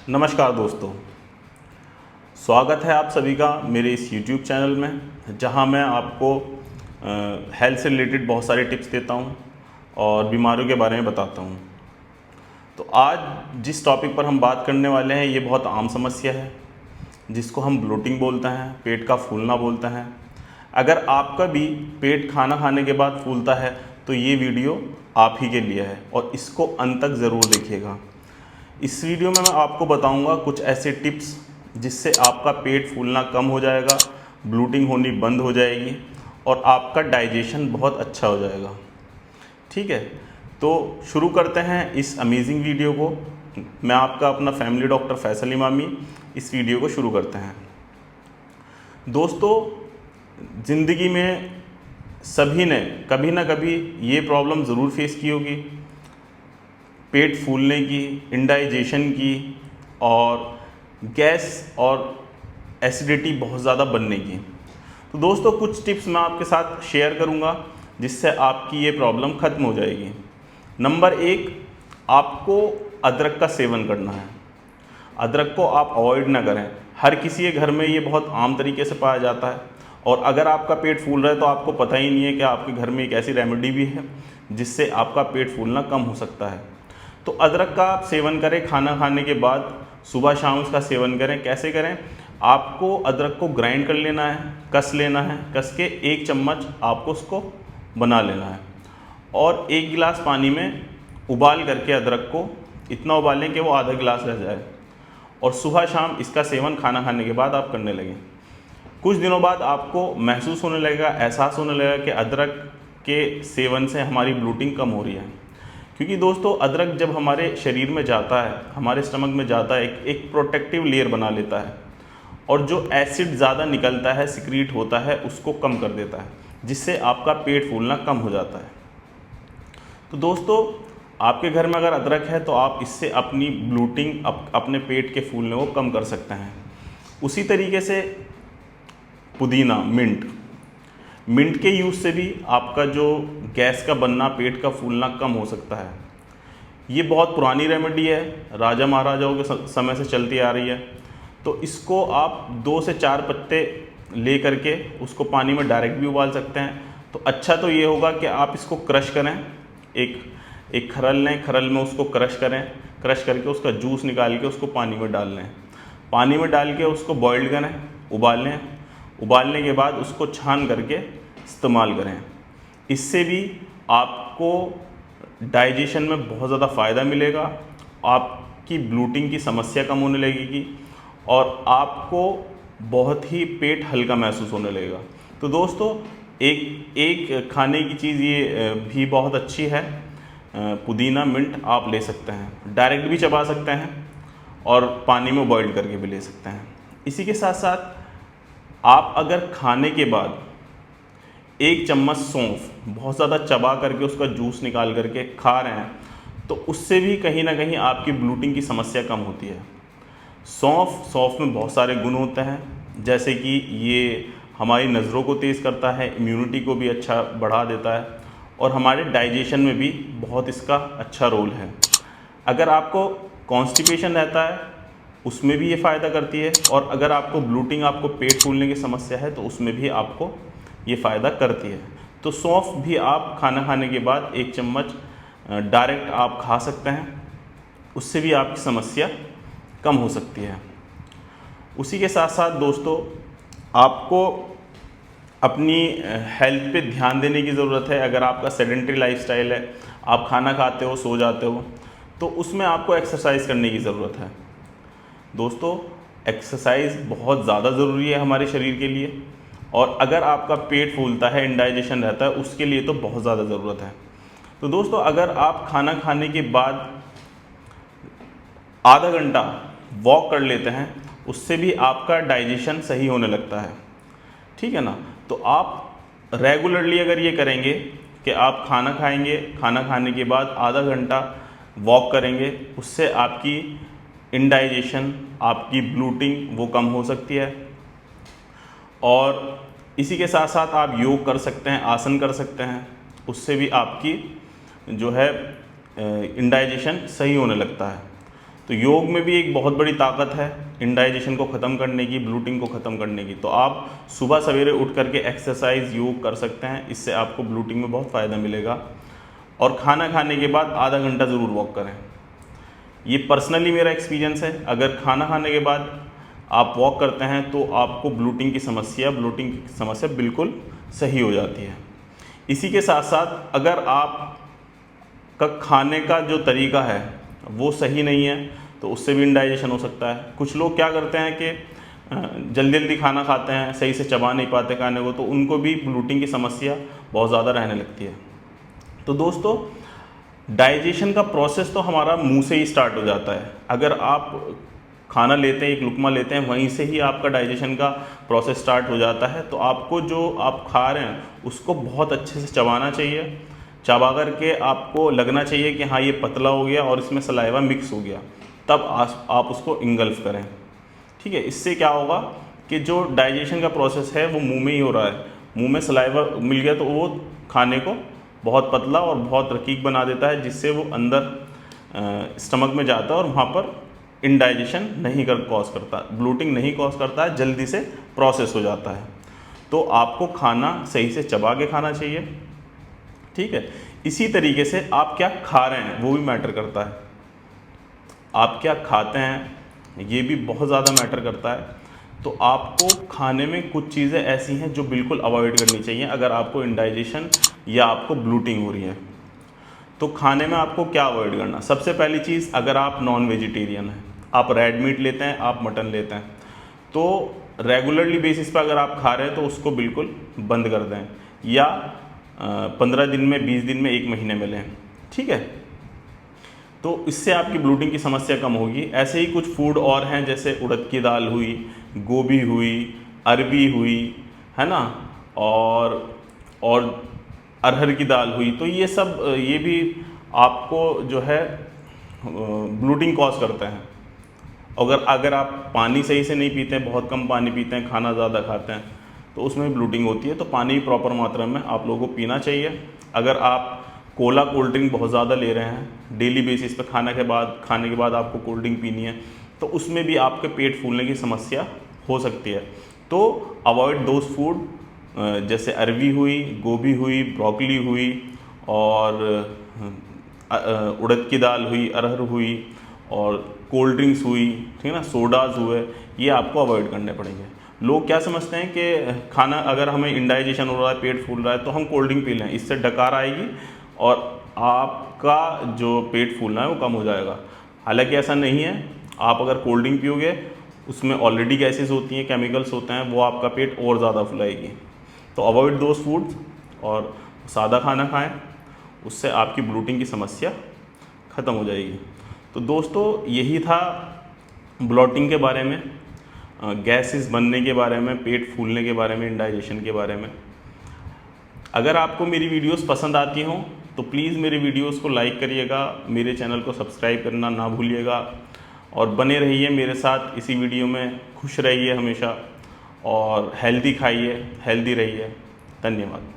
नमस्कार दोस्तों, स्वागत है आप सभी का मेरे इस YouTube चैनल में, जहां मैं आपको हेल्थ से रिलेटेड बहुत सारे टिप्स देता हूं और बीमारियों के बारे में बताता हूं। तो आज जिस टॉपिक पर हम बात करने वाले हैं ये बहुत आम समस्या है, जिसको हम ब्लोटिंग बोलते हैं, पेट का फूलना बोलते हैं। अगर आपका भी पेट खाना खाने के बाद फूलता है तो ये वीडियो आप ही के लिए है और इसको अंत तक ज़रूर देखिएगा। इस वीडियो में मैं आपको बताऊंगा कुछ ऐसे टिप्स जिससे आपका पेट फूलना कम हो जाएगा, ब्लोटिंग होनी बंद हो जाएगी और आपका डाइजेशन बहुत अच्छा हो जाएगा। ठीक है, तो शुरू करते हैं इस अमेजिंग वीडियो को। मैं आपका अपना फैमिली डॉक्टर फैसल इमामी इस वीडियो को शुरू करते हैं। दोस्तों, ज़िंदगी में सभी ने कभी ना कभी ये प्रॉब्लम ज़रूर फेस की होगी, पेट फूलने की, इंडाइजेशन की और गैस और एसिडिटी बहुत ज़्यादा बनने की। तो दोस्तों, कुछ टिप्स मैं आपके साथ शेयर करूंगा जिससे आपकी ये प्रॉब्लम ख़त्म हो जाएगी। नंबर 1, आपको अदरक का सेवन करना है। अदरक को आप अवॉइड ना करें। हर किसी के घर में ये बहुत आम तरीके से पाया जाता है और अगर आपका पेट फूल रहा है तो आपको पता ही नहीं है कि आपके घर में एक ऐसी रेमेडी भी है जिससे आपका पेट फूलना कम हो सकता है। तो अदरक का आप सेवन करें खाना खाने के बाद, सुबह शाम उसका सेवन करें। कैसे करें? आपको अदरक को ग्राइंड कर लेना है, कस लेना है, कस के 1 चम्मच आपको उसको बना लेना है और 1 गिलास पानी में उबाल करके अदरक को इतना उबालें कि वो आधा गिलास रह जाए और सुबह शाम इसका सेवन खाना खाने के बाद आप करने लगें। कुछ दिनों बाद आपको महसूस होने लगेगा, एहसास होने लगेगा कि अदरक के सेवन से हमारी ब्लोटिंग कम हो रही है। क्योंकि दोस्तों, अदरक जब हमारे शरीर में जाता है, हमारे स्टमक में जाता है, एक प्रोटेक्टिव लेयर बना लेता है और जो एसिड ज़्यादा निकलता है, सिक्रीट होता है, उसको कम कर देता है, जिससे आपका पेट फूलना कम हो जाता है। तो दोस्तों, आपके घर में अगर अदरक है तो आप इससे अपनी ब्लोटिंग, अपने पेट के फूलने को कम कर सकते हैं। उसी तरीके से पुदीना, मिंट के यूज़ से भी आपका जो गैस का बनना, पेट का फूलना कम हो सकता है। ये बहुत पुरानी रेमेडी है, राजा महाराजाओं के समय से चलती आ रही है। तो इसको आप 2 से 4 पत्ते ले करके उसको पानी में डायरेक्ट भी उबाल सकते हैं। तो अच्छा तो ये होगा कि आप इसको क्रश करें, एक खरल लें, खरल में उसको क्रश करें, क्रश करके उसका जूस निकाल के उसको पानी में डाल लें। पानी में डाल के उसको बॉइल्ड करें, उबालें, उबालने के बाद उसको छान करके इस्तेमाल करें। इससे भी आपको डाइजेशन में बहुत ज़्यादा फ़ायदा मिलेगा, आपकी ब्लोटिंग की समस्या कम होने लगेगी और आपको बहुत ही पेट हल्का महसूस होने लगेगा। तो दोस्तों, एक खाने की चीज़ ये भी बहुत अच्छी है, पुदीना, मिंट आप ले सकते हैं, डायरेक्ट भी चबा सकते हैं और पानी में बॉइल करके भी ले सकते हैं। इसी के साथ साथ आप अगर खाने के बाद 1 चम्मच सौंफ बहुत ज़्यादा चबा करके उसका जूस निकाल करके खा रहे हैं तो उससे भी कहीं ना कहीं आपकी ब्लोटिंग की समस्या कम होती है। सौंफ में बहुत सारे गुण होते हैं, जैसे कि ये हमारी नज़रों को तेज़ करता है, इम्यूनिटी को भी अच्छा बढ़ा देता है और हमारे डाइजेशन में भी बहुत इसका अच्छा रोल है। अगर आपको कॉन्स्टिपेशन रहता है उसमें भी ये फ़ायदा करती है और अगर आपको ब्लोटिंग, आपको पेट फूलने की समस्या है तो उसमें भी आपको ये फ़ायदा करती है। तो सौंफ भी आप खाना खाने के बाद 1 चम्मच डायरेक्ट आप खा सकते हैं, उससे भी आपकी समस्या कम हो सकती है। उसी के साथ साथ दोस्तों, आपको अपनी हेल्थ पे ध्यान देने की ज़रूरत है। अगर आपका सेडेंटरी लाइफस्टाइल है, आप खाना खाते हो, सो जाते हो, तो उसमें आपको एक्सरसाइज करने की ज़रूरत है। दोस्तों, एक्सरसाइज बहुत ज़्यादा ज़रूरी है हमारे शरीर के लिए और अगर आपका पेट फूलता है, इंडाइजेशन रहता है, उसके लिए तो बहुत ज़्यादा ज़रूरत है। तो दोस्तों, अगर आप खाना खाने के बाद आधा घंटा वॉक कर लेते हैं, उससे भी आपका डाइजेशन सही होने लगता है। ठीक है ना? तो आप रेगुलरली अगर ये करेंगे कि आप खाना खाएंगे, खाना खाने के बाद आधा घंटा वॉक करेंगे, उससे आपकी इंडाइजेशन, आपकी ब्लोटिंग वो कम हो सकती है। और इसी के साथ साथ आप योग कर सकते हैं, आसन कर सकते हैं, उससे भी आपकी जो है इंडाइजेशन सही होने लगता है। तो योग में भी एक बहुत बड़ी ताकत है इंडाइजेशन को ख़त्म करने की, ब्लोटिंग को ख़त्म करने की। तो आप सुबह सवेरे उठ करके एक्सरसाइज योग कर सकते हैं, इससे आपको ब्लोटिंग में बहुत फ़ायदा मिलेगा। और खाना खाने के बाद आधा घंटा ज़रूर वॉक करें। ये पर्सनली मेरा एक्सपीरियंस है। अगर खाना खाने के बाद आप वॉक करते हैं तो आपको ब्लोटिंग की समस्या बिल्कुल सही हो जाती है। इसी के साथ साथ अगर आप का खाने का जो तरीका है वो सही नहीं है तो उससे भी इंडाइजेशन हो सकता है। कुछ लोग क्या करते हैं कि जल्दी जल्दी खाना खाते हैं, सही से चबा नहीं पाते खाने को, तो उनको भी ब्लोटिंग की समस्या बहुत ज़्यादा रहने लगती है। तो दोस्तों, डाइजेशन का प्रोसेस तो हमारा मुंह से ही स्टार्ट हो जाता है। अगर आप खाना लेते हैं, एक लुकमा लेते हैं, वहीं से ही आपका डाइजेशन का प्रोसेस स्टार्ट हो जाता है। तो आपको जो आप खा रहे हैं उसको बहुत अच्छे से चबाना चाहिए। चबा करके आपको लगना चाहिए कि हाँ ये पतला हो गया और इसमें सलाइवा मिक्स हो गया, तब आप उसको इंगल्फ करें। ठीक है, इससे क्या होगा कि जो डाइजेशन का प्रोसेस है वो मुंह में ही हो रहा है। मुंह में सलाइवा मिल गया तो वो खाने को बहुत पतला और बहुत रकीक बना देता है, जिससे वो अंदर स्टमक में जाता है और वहाँ पर इंडाइजेशन नहीं कॉज करता, ब्लोटिंग नहीं कॉज करता है, जल्दी से प्रोसेस हो जाता है। तो आपको खाना सही से चबा के खाना चाहिए। ठीक है, इसी तरीके से आप क्या खा रहे हैं वो भी मैटर करता है। आप क्या खाते हैं ये भी बहुत ज़्यादा मैटर करता है। तो आपको खाने में कुछ चीज़ें ऐसी हैं जो बिल्कुल अवॉइड करनी चाहिए अगर आपको इंडाइजेशन या आपको ब्लोटिंग हो रही है। तो खाने में आपको क्या अवॉइड करना? सबसे पहली चीज़, अगर आप नॉन वेजिटेरियन हैं, आप रेड मीट लेते हैं, आप मटन लेते हैं, तो रेगुलरली बेसिस पर अगर आप खा रहे हैं तो उसको बिल्कुल बंद कर दें, या 15 दिन में, 20 दिन में, 1 महीने में लें। ठीक है, तो इससे आपकी ब्लोटिंग की समस्या कम होगी। ऐसे ही कुछ फूड और हैं, जैसे उड़द की दाल हुई, गोभी हुई, अरबी हुई, है ना, और अरहर की दाल हुई। तो ये सब ये भी आपको जो है ब्लोटिंग कॉज करते हैं। अगर आप पानी सही से नहीं पीते हैं, बहुत कम पानी पीते हैं, खाना ज़्यादा खाते हैं, तो उसमें ब्लोटिंग होती है। तो पानी प्रॉपर मात्रा में आप लोगों को पीना चाहिए। अगर आप कोला कोल्ड ड्रिंक बहुत ज़्यादा ले रहे हैं, डेली बेसिस पे खाने के बाद आपको कोल्ड ड्रिंक पीनी है, तो उसमें भी आपके पेट फूलने की समस्या हो सकती है। तो अवॉइड दोज फूड, जैसे अरबी हुई, गोभी हुई, ब्रोकली हुई, और उड़द की दाल हुई, अरहर हुई, और कोल्ड ड्रिंक्स हुई, ठीक है ना, सोडाज हुए, ये आपको अवॉइड करने पड़ेंगे। लोग क्या समझते हैं कि खाना, अगर हमें इंडाइजेशन हो रहा है, पेट फूल रहा है, तो हम कोल्ड ड्रिंक पी लें, इससे डकार आएगी और आपका जो पेट फूलना है वो कम हो जाएगा। हालांकि ऐसा नहीं है। आप अगर कोल्ड ड्रिंक पियोगे, उसमें ऑलरेडी गैसेस होती हैं, केमिकल्स होते हैं, वो आपका पेट और ज़्यादा फुलाएगी। तो अवॉइड दोज फूड्स और सादा खाना खाएं, उससे आपकी ब्लोटिंग की समस्या ख़त्म हो जाएगी। तो दोस्तों, यही था ब्लोटिंग के बारे में, गैसेस बनने के बारे में, पेट फूलने के बारे में, इंडाइजेशन के बारे में। अगर आपको मेरी वीडियोस पसंद आती हों तो प्लीज़ मेरे वीडियोस को लाइक करिएगा, मेरे चैनल को सब्सक्राइब करना ना भूलिएगा, और बने रहिए मेरे साथ इसी वीडियो में। खुश रहिए हमेशा, और हेल्दी खाइए, हेल्दी रहिए। धन्यवाद।